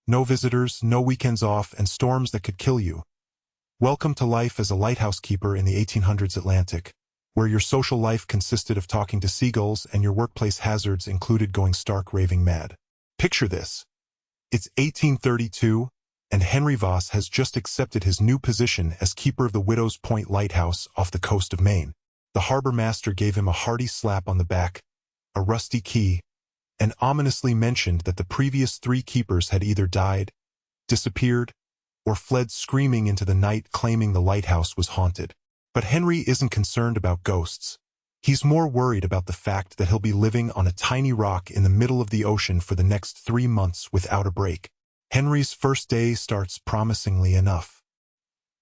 No visitors, no weekends off, and storms that could kill you. Welcome to life as a lighthouse keeper in the 1800s Atlantic, where your social life consisted of talking to seagulls and your workplace hazards included going stark raving mad. Picture this. It's 1832, and Henry Voss has just accepted his new position as keeper of the Widow's Point Lighthouse off the coast of Maine. The harbor master gave him a hearty slap on the back, a rusty key, and ominously mentioned that the previous 3 keepers had either died, disappeared, or fled screaming into the night claiming the lighthouse was haunted. But Henry isn't concerned about ghosts. He's more worried about the fact that he'll be living on a tiny rock in the middle of the ocean for the next 3 months without a break. Henry's first day starts promisingly enough.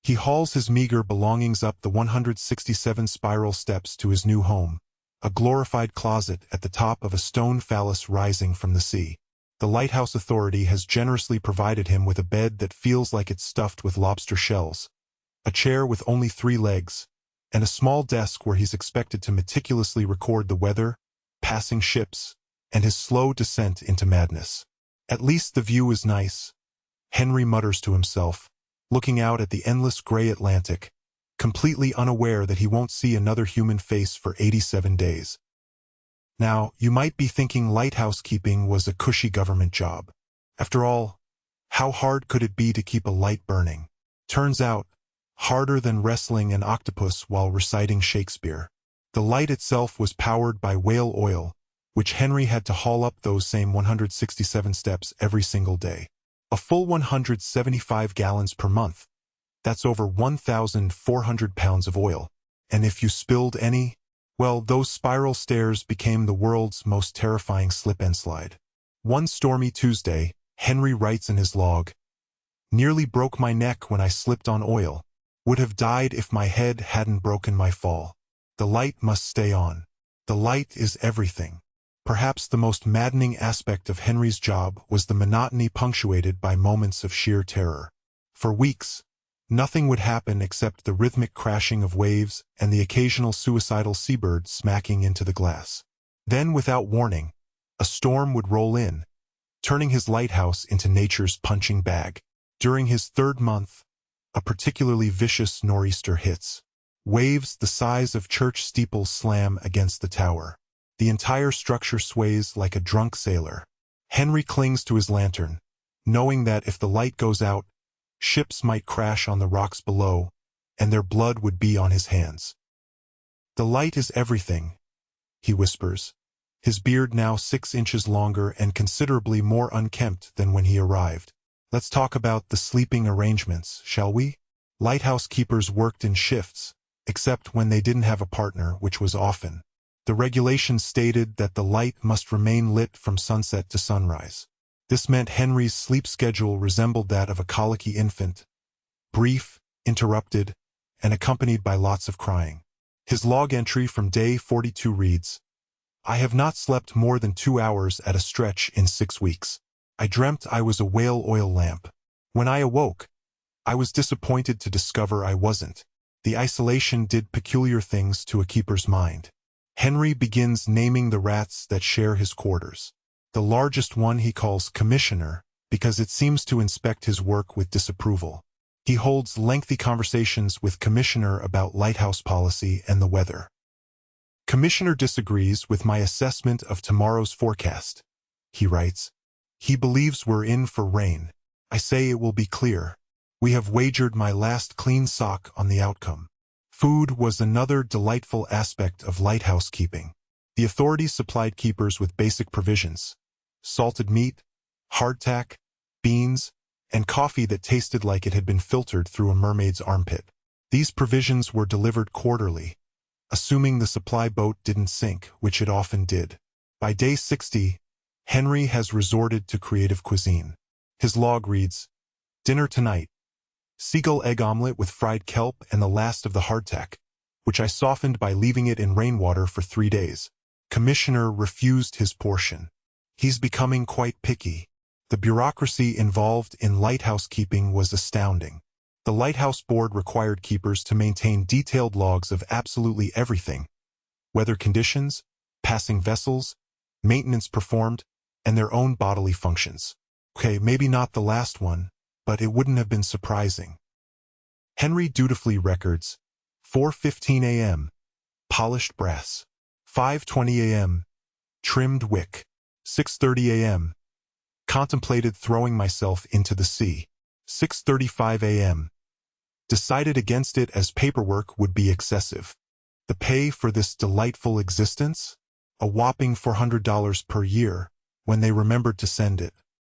He hauls his meager belongings up the 167 spiral steps to his new home, a glorified closet at the top of a stone phallus rising from the sea. The Lighthouse Authority has generously provided him with a bed that feels like it's stuffed with lobster shells, a chair with only 3 legs, and a small desk where he's expected to meticulously record the weather, passing ships, and his slow descent into madness. At least the view is nice, Henry mutters to himself, looking out at the endless gray Atlantic, completely unaware that he won't see another human face for 87 days. Now, you might be thinking lighthouse keeping was a cushy government job. After all, how hard could it be to keep a light burning? Turns out, harder than wrestling an octopus while reciting Shakespeare. The light itself was powered by whale oil, which Henry had to haul up those same 167 steps every single day. A full 175 gallons per month. That's over 1,400 pounds of oil. And if you spilled any, well, those spiral stairs became the world's most terrifying slip and slide. One stormy Tuesday, Henry writes in his log, "Nearly broke my neck when I slipped on oil. Would have died if my head hadn't broken my fall. The light must stay on. The light is everything." Perhaps the most maddening aspect of Henry's job was the monotony punctuated by moments of sheer terror. For weeks, nothing would happen except the rhythmic crashing of waves and the occasional suicidal seabird smacking into the glass. Then, without warning, a storm would roll in, turning his lighthouse into nature's punching bag. During his 3rd month, a particularly vicious nor'easter hits. Waves the size of church steeples slam against the tower. The entire structure sways like a drunk sailor. Henry clings to his lantern, knowing that if the light goes out, ships might crash on the rocks below, and their blood would be on his hands. "The light is everything," he whispers, his beard now 6 inches longer and considerably more unkempt than when he arrived. "Let's talk about the sleeping arrangements, shall we?" Lighthouse keepers worked in shifts, except when they didn't have a partner, which was often. The regulations stated that the light must remain lit from sunset to sunrise. This meant Henry's sleep schedule resembled that of a colicky infant, brief, interrupted, and accompanied by lots of crying. His log entry from day 42 reads, "I have not slept more than 2 hours at a stretch in 6 weeks. I dreamt I was a whale oil lamp. When I awoke, I was disappointed to discover I wasn't." The isolation did peculiar things to a keeper's mind. Henry begins naming the rats that share his quarters. The largest one he calls Commissioner, because it seems to inspect his work with disapproval. He holds lengthy conversations with Commissioner about lighthouse policy and the weather. "Commissioner disagrees with my assessment of tomorrow's forecast," he writes. "He believes we're in for rain. I say it will be clear. We have wagered my last clean sock on the outcome." Food was another delightful aspect of lighthouse keeping. The authorities supplied keepers with basic provisions: salted meat, hardtack, beans, and coffee that tasted like it had been filtered through a mermaid's armpit. These provisions were delivered quarterly, assuming the supply boat didn't sink, which it often did. By day 60, Henry has resorted to creative cuisine. His log reads, "Dinner tonight: seagull egg omelet with fried kelp and the last of the hardtack, which I softened by leaving it in rainwater for 3 days. Commissioner refused his portion. He's becoming quite picky." The bureaucracy involved in lighthouse keeping was astounding. The Lighthouse Board required keepers to maintain detailed logs of absolutely everything: weather conditions, passing vessels, maintenance performed, and their own bodily functions. Okay, maybe not the last one, but it wouldn't have been surprising. Henry dutifully records, 4:15 a.m., polished brass. 5:20 a.m., trimmed wick. 6:30 a.m., contemplated throwing myself into the sea. 6:35 a.m., decided against it as paperwork would be excessive. The pay for this delightful existence? A whopping $400 per year, when they remembered to send it.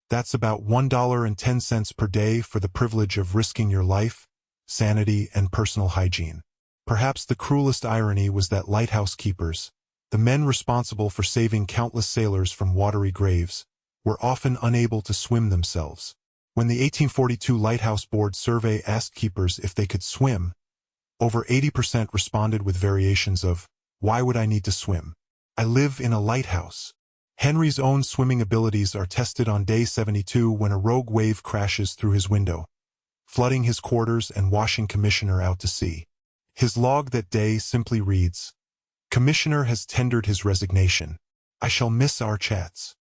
That's about $1.10 per day for the privilege of risking your life, sanity, and personal hygiene. Perhaps the cruelest irony was that lighthouse keepers, the men responsible for saving countless sailors from watery graves, were often unable to swim themselves. When the 1842 Lighthouse Board survey asked keepers if they could swim, over 80% responded with variations of, "Why would I need to swim? I live in a lighthouse." Henry's own swimming abilities are tested on day 72 when a rogue wave crashes through his window, flooding his quarters and washing Commissioner out to sea. His log that day simply reads, "Commissioner has tendered his resignation. I shall miss our chats."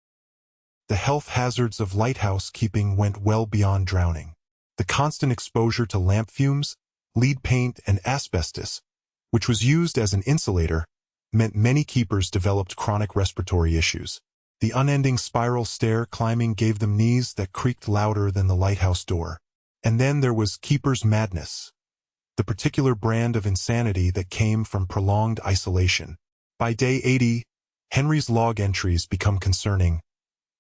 The health hazards of lighthouse keeping went well beyond drowning. The constant exposure to lamp fumes, lead paint, and asbestos, which was used as an insulator, meant many keepers developed chronic respiratory issues. The unending spiral stair climbing gave them knees that creaked louder than the lighthouse door. And then there was keeper's madness, the particular brand of insanity that came from prolonged isolation. By day 80, Henry's log entries become concerning.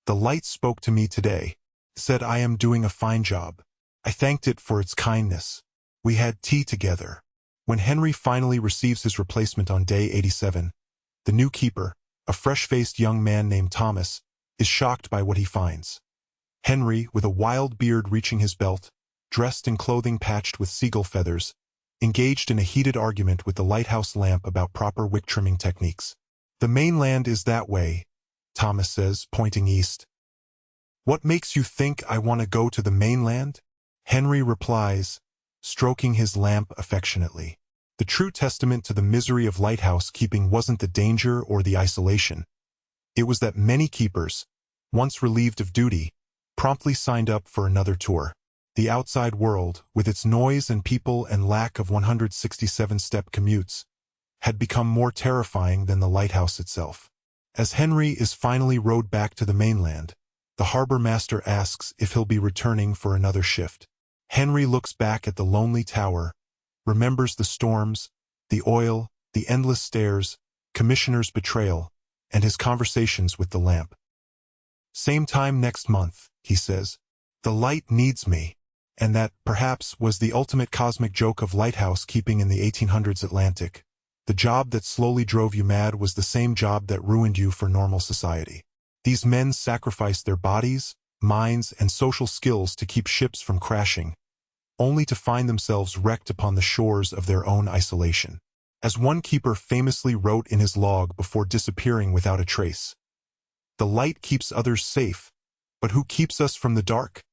"The light spoke to me today, said I am doing a fine job. I thanked it for its kindness. We had tea together." When Henry finally receives his replacement on day 87, the new keeper, a fresh-faced young man named Thomas, is shocked by what he finds. Henry, with a wild beard reaching his belt, dressed in clothing patched with seagull feathers, engaged in a heated argument with the lighthouse lamp about proper wick trimming techniques. "The mainland is that way," Thomas says, pointing east. "What makes you think I want to go to the mainland?" Henry replies, stroking his lamp affectionately. The true testament to the misery of lighthouse keeping wasn't the danger or the isolation. It was that many keepers, once relieved of duty, promptly signed up for another tour. The outside world, with its noise and people and lack of 167-step commutes, had become more terrifying than the lighthouse itself. As Henry is finally rowed back to the mainland, the harbor master asks if he'll be returning for another shift. Henry looks back at the lonely tower, remembers the storms, the oil, the endless stairs, Commissioner's betrayal, and his conversations with the lamp. "Same time next month," he says. "The light needs me." And that, perhaps, was the ultimate cosmic joke of lighthouse keeping in the 1800s Atlantic. The job that slowly drove you mad was the same job that ruined you for normal society. These men sacrificed their bodies, minds, and social skills to keep ships from crashing, only to find themselves wrecked upon the shores of their own isolation. As one keeper famously wrote in his log before disappearing without a trace, "The light keeps others safe, but who keeps us from the dark?"